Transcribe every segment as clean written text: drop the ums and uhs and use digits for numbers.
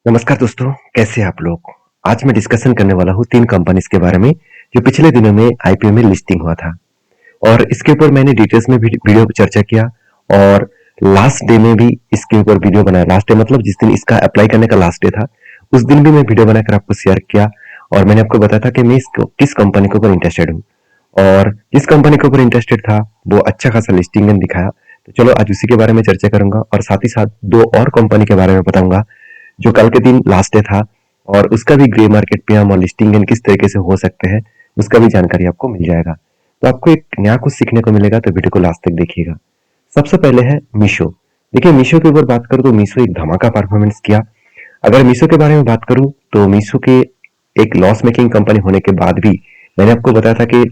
नमस्कार दोस्तों, कैसे हैं आप लोग? आज मैं डिस्कशन करने वाला हूँ 3 कंपनीज़ के बारे में, जो पिछले दिनों में आईपीओ में लिस्टिंग हुआ था। और इसके ऊपर मैंने डिटेल्स में भी वीडियो पे चर्चा किया और लास्ट डे में भी इसके ऊपर वीडियो बनाया। लास्ट डे मतलब जिस दिन इसका अप्लाई करने का लास्ट डे था, उस दिन भी मैं वीडियो बनाकर आपको शेयर किया और मैंने आपको बताया था कि मैं किस कंपनी के ऊपर इंटरेस्टेड हूँ। और जिस कंपनी के ऊपर इंटरेस्टेड था, वो अच्छा खासा लिस्टिंग में दिखाया। तो चलो आज उसी के बारे में चर्चा करूंगा और साथ ही साथ 2 और कंपनी के बारे में बताऊंगा, जो कल के दिन लास्ट डे था और उसका भी ग्रे मार्केट पे हम और लिस्टिंग गेन किस तरीके से हो सकते हैं, उसका भी जानकारी आपको मिल जाएगा। तो आपको एक नया कुछ सीखने को मिलेगा, तो वीडियो को लास्ट तक देखिएगा। सबसे पहले है मीशो। देखिए, मीशो के ऊपर बात करूं तो मीशो एक धमाका परफॉर्मेंस किया। अगर मीशो के बारे में बात करूं तो मीशो के एक लॉस मेकिंग कंपनी होने के बाद भी मैंने आपको बताया था कि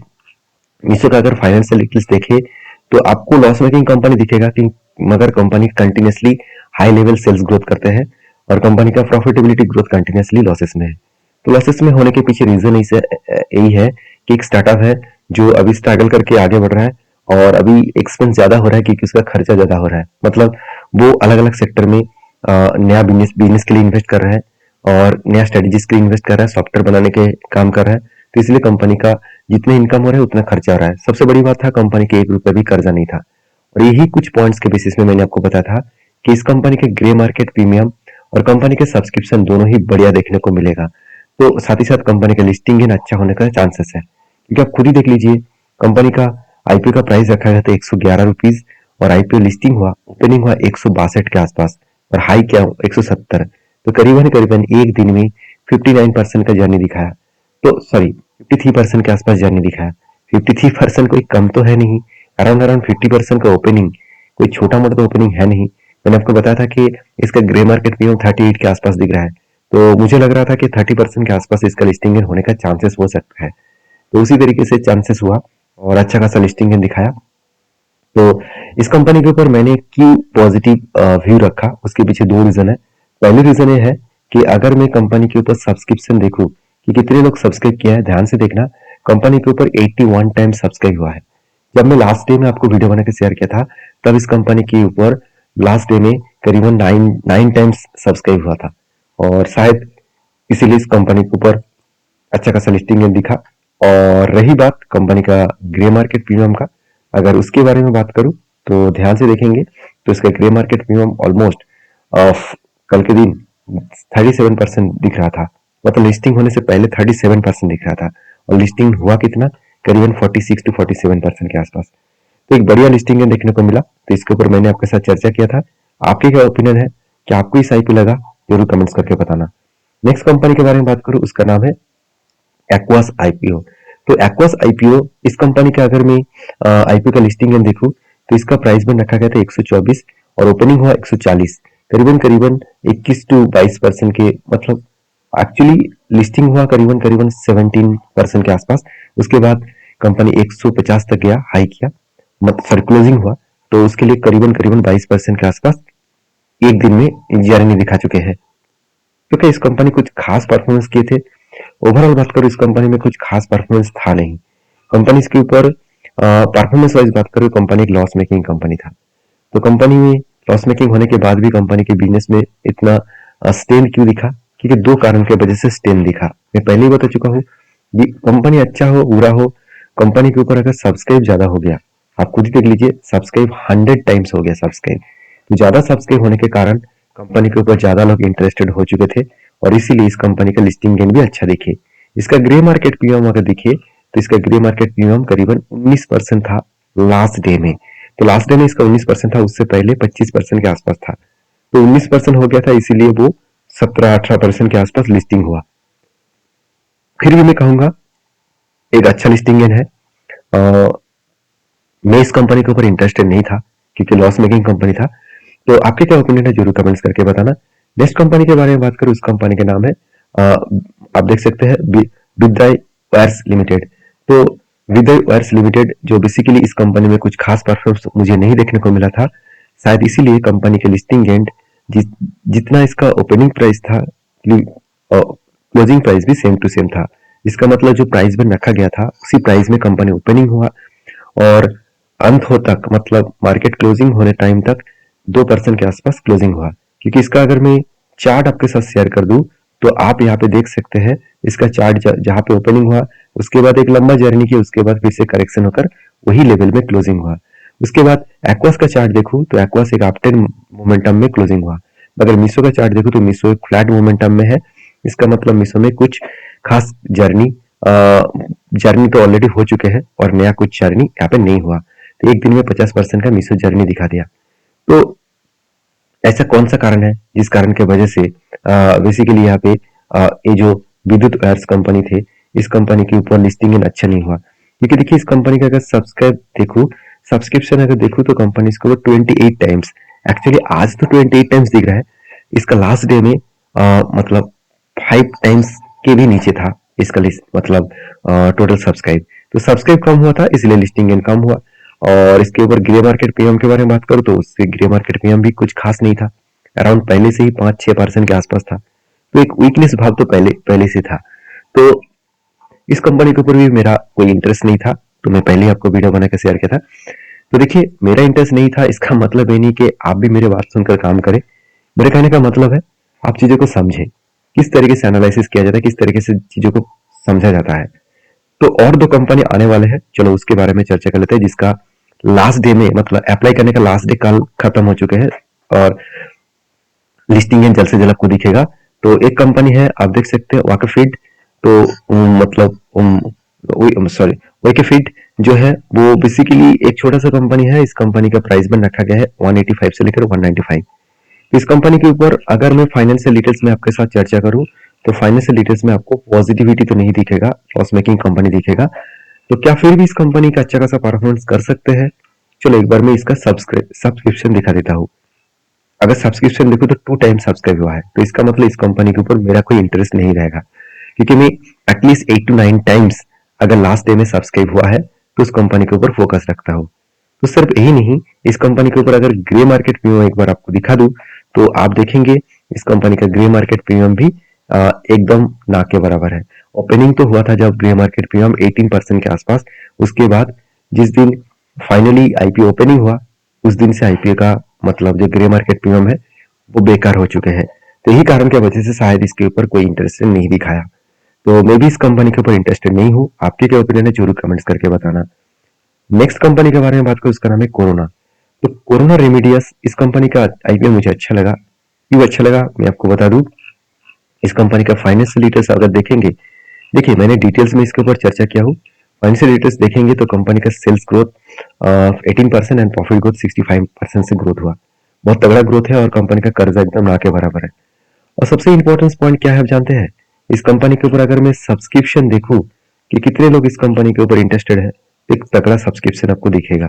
मीशो का अगर फाइनेंशियल डिटेल्स देखे तो आपको लॉस मेकिंग कंपनी दिखेगा कि मगर company continuously high level sales growth करते हैं और कंपनी का प्रॉफिटेबिलिटी ग्रोथ कंटिन्यूसली लॉसेस में है। तो लॉसेस में होने के पीछे रीजन यही है कि एक स्टार्टअप है जो अभी स्ट्रगल करके आगे बढ़ रहा है और अभी एक्सपेंस ज्यादा हो रहा है क्योंकि उसका खर्चा ज्यादा हो रहा है। मतलब वो अलग अलग सेक्टर में नया बिजनेस बिजनेस के लिए इन्वेस्ट कर रहा है और नया स्ट्रेटेजीज के लिए इन्वेस्ट कर रहा है, सॉफ्टवेयर बनाने के काम कर रहा है। तो इसलिए कंपनी का जितने इनकम हो रहा है उतना खर्चा हो रहा है। सबसे बड़ी बात था, कंपनी के 1 रुपया भी कर्जा नहीं था। और यही कुछ पॉइंट्स के बेसिस में मैंने आपको बताया था कि इस कंपनी के ग्रे मार्केट प्रीमियम और कंपनी के सब्सक्रिप्शन दोनों ही बढ़िया देखने को मिलेगा। तो साथ ही साथ कंपनी का लिस्टिंग इन अच्छा होने का चांसेस है, क्योंकि आप खुद ही देख लीजिए, कंपनी का आईपीओ का प्राइस रखा गया था 111 रुपीज और आईपीओ लिस्टिंग हुआ, ओपनिंग हुआ 162 के आसपास और हाई क्या 170। तो करीबन करीबन एक दिन में 59% का जर्नी दिखाया। तो सॉरी, 53% के आसपास जर्नी दिखाया। 53% कोई कम तो है नहीं, अराउंड अराउंड 50% का ओपनिंग कोई छोटा मोटा तो ओपनिंग है नहीं। मैंने आपको बताया था कि इसका ग्रे मार्केट प्रीमियम 38 के आसपास दिख रहा है, तो मुझे लग रहा था कि 30% के आसपास इसका लिस्टिंग होने का चांसेस हो सकता है। तो उसी तरीके से चांसेस हुआ और अच्छा खासा लिस्टिंग दिखाया। तो इस कंपनी के ऊपर मैंने क्यों पॉजिटिव व्यू रखा, उसके पीछे 2 रीजन है। पहली रीजन ये है कि अगर मैं कंपनी के ऊपर सब्सक्रिप्शन देखूं कि कितने लोग सब्सक्राइब किया है, ध्यान से देखना, कंपनी के ऊपर 81 टाइम सब्सक्राइब हुआ है। जब मैं लास्ट डे में आपको वीडियो बना के शेयर किया था, तब इस कंपनी के ऊपर लास्ट डे में करीबन 9 टाइम्स सब्सक्राइब हुआ था और शायद इसीलिए इस कंपनी के ऊपर अच्छा खासा लिस्टिंग दिखा। और रही बात कंपनी का ग्रे मार्केट प्रीमियम का, अगर उसके बारे में बात करूं तो ध्यान से देखेंगे तो इसका ग्रे मार्केट प्रीमियम ऑलमोस्ट कल के दिन 37% दिख रहा था। मतलब लिस्टिंग होने से पहले 37% दिख रहा था और लिस्टिंग हुआ कितना, करीबन 46 टू 47% के आसपास। तो एक बढ़िया लिस्टिंग देखने को मिला। तो इसके ऊपर मैंने आपके साथ चर्चा किया था। आपके क्या ओपिनियन है, क्या आपको इस आईपी लगा, जरूर कमेंट्स करके बताना। नेक्स्ट कंपनी के बारे में बात करूं, उसका नाम है एक्वास आईपीओ। तो एक्वास आईपीओ, इस कंपनी का अगर मैं आईपीओ का लिस्टिंग देखूं तो इसका प्राइस बन रखा गया था 124 और ओपनिंग हुआ 140। करीबन करीबन 21 टू 22% के, मतलब एक्चुअली लिस्टिंग हुआ करीबन करीबन 17% के आसपास। उसके बाद कंपनी 150 तक गया, हाई किया, मतलब सॉरी क्लोजिंग हुआ, तो उसके लिए करीबन करीबन 22% के आसपास एक दिन में जर्नी दिखा चुके हैं। क्योंकि इस कंपनी कुछ खास परफॉर्मेंस किए थे। ओवरऑल बात करूं, इस कंपनी में कुछ खास परफॉर्मेंस था नहीं। कंपनी के ऊपर परफॉर्मेंस वाइज बात करूं, कंपनी एक लॉस मेकिंग कंपनी था। तो कंपनी में लॉस मेकिंग होने के बाद भी कंपनी के बिजनेस में इतना स्ट्रेन क्यों दिखा, क्योंकि 2 कारण की वजह से स्ट्रेन दिखा। मैं पहले ही बता चुका हूँ, ये कंपनी अच्छा हो बुरा हो, कंपनी के ऊपर अगर सब्सक्राइब ज्यादा हो गया, आप खुद ही देख लीजिए, सब्सक्राइब 100 टाइम्स हो गया सब्सक्राइब। तो ज्यादा सब्सक्राइब होने के कारण कंपनी के ऊपर ज्यादा लोग इंटरेस्टेड हो चुके थे और इसीलिए इस कंपनी का लिस्टिंग गेन भी अच्छा दिखे। इसका ग्रे मार्केट प्रीमियम अगर दिखे तो इसका ग्रे मार्केट प्रीमियम करीबन 19% था लास्ट डे में। तो लास्ट डे में इसका 19% था, उससे पहले 25% के आसपास था। तो 19% हो गया था, इसीलिए वो 17-18% के आसपास लिस्टिंग हुआ। फिर भी मैं कहूंगा एक अच्छा लिस्टिंग गेन है। अ, मैं इस कंपनी के ऊपर इंटरेस्टेड नहीं था क्योंकि लॉस मेकिंग कंपनी था। तो आपके क्या ओपिनियन है, जरूर कमेंट्स करके बताना। नेक्स्ट कंपनी के बारे में बात करूं, उस कंपनी का नाम है आप देख सकते हैं विद्या वायर्स लिमिटेड। तो विद्या वायर्स लिमिटेड, जो बेसिकली इस कंपनी में कुछ खास परफॉर्मेंस मुझे नहीं देखने को मिला था, शायद इसीलिए कंपनी के लिस्टिंग एंड जितना इसका ओपनिंग प्राइस था, क्लोजिंग प्राइस भी सेम टू सेम था। इसका मतलब जो प्राइस में रखा गया था उसी प्राइस में कंपनी ओपनिंग हुआ और अंत हो तक, मतलब मार्केट क्लोजिंग होने टाइम तक 2% के आसपास क्लोजिंग हुआ। क्योंकि इसका अगर मैं चार्ट आपके साथ शेयर कर दूं तो आप यहाँ पे देख सकते हैं इसका चार्ट जहाँ पे ओपनिंग हुआ उसके बाद एक लंबा जर्नी की, उसके बाद फिर से करेक्शन होकर वही लेवल में क्लोजिंग हुआ। उसके बाद एक्वास का चार्ट देखूं तो एक्वास एक अपट्रेंड मोमेंटम में क्लोजिंग हुआ। अगर मीशो का चार्ट देखूं तो मीशो एक फ्लैट मोमेंटम में है। इसका मतलब मीशो में कुछ खास जर्नी तो ऑलरेडी हो चुके हैं और नया कुछ जर्नी यहाँ पे नहीं हुआ। तो एक दिन में 50% का मीशो जर्नी दिखा दिया। तो ऐसा कौन सा कारण है जिस कारण की वजह से बेसिकली यहाँ पे ये जो विद्युत वायर्स कंपनी थे इस कंपनी के ऊपर लिस्टिंग अच्छा नहीं हुआ। क्योंकि देखिए इस कंपनी का अगर सब्सक्रिप्शन अगर देखूं तो कंपनी इसके ऊपर 28 टाइम्स, एक्चुअली आज तो 28 टाइम्स दिख रहा है, इसका लास्ट डे में मतलब 5 टाइम्स के भी नीचे था इसका लिस्ट, मतलब टोटल सब्सक्राइब। तो सब्सक्राइब कम हुआ था इसलिए लिस्टिंग गेन कम हुआ। और इसके ऊपर ग्रे मार्केट प्रीमियम के बारे में बात करूं तो उससे ग्रे मार्केट प्रीमियम भी कुछ खास नहीं था, अराउंड पहले से ही 5-6% के आसपास था। तो एक वीकनेस भाव तो पहले पहले से था। तो इस कंपनी के ऊपर भी मेरा कोई इंटरेस्ट नहीं था, तो मैं पहले ही आपको वीडियो बना के शेयर किया था। तो देखिए मेरा इंटरेस्ट नहीं था इसका मतलब ये नहीं कि आप भी मेरे बात सुनकर काम करें। मेरे कहने का मतलब है आप चीजों को समझें, किस तरीके से एनालिसिस किया जाता है, किस तरीके से चीजों को समझा जाता है। तो और दो कंपनी आने वाले हैं, चलो उसके बारे में चर्चा कर लेते हैं, जिसका लास्ट डे में मतलब अप्लाई करने का लास्ट डे कल खत्म हो चुके हैं और लिस्टिंग जल्द से जल्द आपको दिखेगा। तो एक कंपनी है आप देख सकते हैं वाकफिट। तो मतलब सॉरी वाकफिट जो है वो बेसिकली एक छोटा सा कंपनी है। इस कंपनी का प्राइस बैंड रखा गया है 185 से लेकर 195। इस कंपनी के ऊपर अगर मैं फाइनेंशियल डिटेल्स में आपके साथ चर्चा करूं तो फाइनेंशियल डिटेल्स में आपको पॉजिटिविटी तो नहीं दिखेगा, लॉस मेकिंग कंपनी दिखेगा। तो क्या फिर भी इस कंपनी का अच्छा खासा परफॉर्मेंस कर सकते हैं? चलो एक बार मैं इसका सब्सक्रिप्शन दिखा देता हूँ। अगर सब्सक्रिप्शन देखो तो 2 टाइम सब्सक्राइब हुआ है, तो इसका मतलब इस कंपनी के ऊपर मेरा कोई इंटरेस्ट नहीं रहेगा, क्योंकि मैं एटलीस्ट 8 टू 9 टाइम्स अगर लास्ट डे में सब्सक्राइब हुआ है तो उस कंपनी के ऊपर फोकस रखता हूँ। तो सिर्फ यही नहीं, इस कंपनी के ऊपर अगर ग्रे मार्केट प्रीमियम एक बार आपको दिखा दूं तो आप देखेंगे इस कंपनी का ग्रे मार्केट प्रीमियम भी एकदम ना के बराबर है। ओपनिंग तो हुआ था जब ग्रे मार्केट प्रीमियम 18% के आसपास, उसके बाद जिस दिन फाइनली आईपीओ ओपनिंग हुआ उस दिन से आईपीओ का मतलब जो ग्रे मार्केट प्रीमियम है वो बेकार हो चुके हैं। तो यही कारण की वजह से शायद इसके ऊपर कोई इंटरेस्ट नहीं दिखाया। तो मैं भी इस कंपनी के ऊपर इंटरेस्टेड नहीं हूँ। आपके क्या ओपिनियन है जरूर कमेंट्स करके बताना। नेक्स्ट कंपनी के बारे में बात करूं, उसका नाम है कोरोना। तो कोरोना रेमेडियस इस कंपनी का आईपीओ मुझे अच्छा लगा। क्यों अच्छा लगा मैं आपको बता दूं। इस कंपनी का फाइनेंशियल डिटेल्स अगर देखेंगे, देखिए मैंने डिटेल्स में इसके ऊपर चर्चा किया हूँ। फाइनेंशियल डिटेल्स देखेंगे तो कंपनी का sales growth 18% and profit growth 65% से ग्रोथ हुआ। बहुत तगड़ा ग्रोथ है और कंपनी का कर्जा एकदम ना के बराबर है। और सबसे इंपॉर्टेंट पॉइंट क्या है आप जानते हैं, इस कंपनी के ऊपर अगर मैं सब्सक्रिप्शन देखूं कि कितने लोग इस कंपनी के ऊपर इंटरेस्टेड है, एक तगड़ा सब्सक्रिप्शन आपको दिखेगा।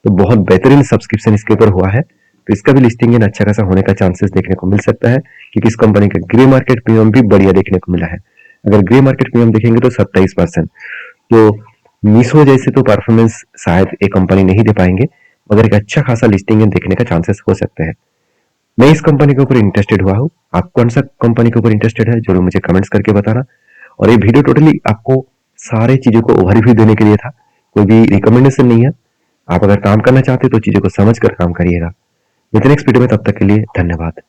तो बहुत बेहतरीन सब्सक्रिप्शन इसके ऊपर हुआ है। तो इसका भी लिस्टिंग इन अच्छा खासा होने का चांसेस देखने को मिल सकता है, क्योंकि इस कंपनी का ग्रे मार्केट प्रीमियम भी बढ़िया देखने को मिला है। अगर ग्रे मार्केट प्रीमियम देखेंगे तो 27%। तो मीशो जैसे तो परफॉर्मेंस शायद एक कंपनी नहीं दे पाएंगे, मगर एक अच्छा खासा लिस्टिंग इन देखने का चांसेस हो सकते हैं। मैं इस कंपनी के ऊपर इंटरेस्टेड हुआ हूँ। आप कौन सा कंपनी के ऊपर इंटरेस्टेड है जरूर मुझे कमेंट्स करके बताना। और ये वीडियो टोटली आपको सारे चीजों को ओवरव्यू देने के लिए था, कोई भी रिकमेंडेशन नहीं है। आप अगर काम करना चाहते तो चीजों को समझ कर काम करिएगा। मिलते नेक्स्ट वीडियो में, तब तक के लिए धन्यवाद।